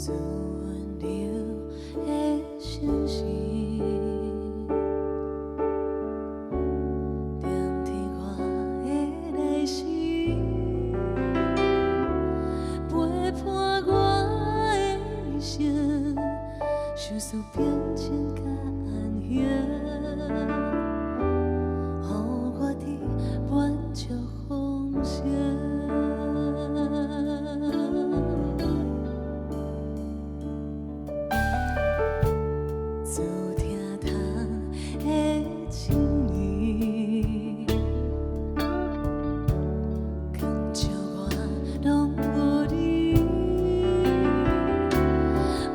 自温柔的声线，聆听我的内心，陪伴我的一生，相思变情甲安详，予我伫满足风声。自听窗的情意，牵照我拢无你，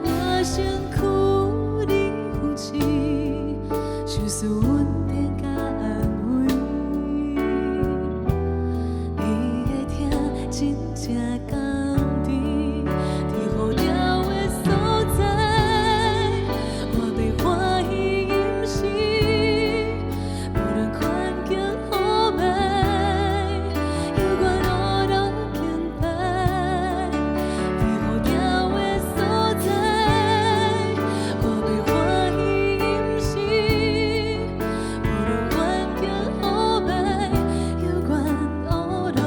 我身躯你扶持，相思稳定甲安慰。你的疼真正甘甜，伫好了的所在，我要欢喜饮食，无论环境好歹，有我路路敬拜。伫好了的所在，我要欢喜饮食，无论环境好歹，有我路路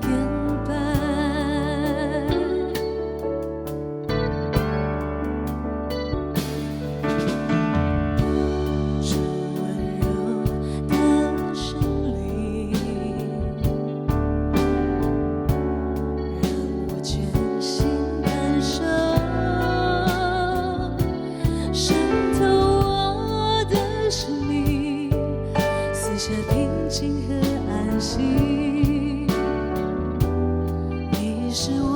敬拜。是温柔的声里，让我全心感受，渗透我的生命，赐下平静和安息。你是我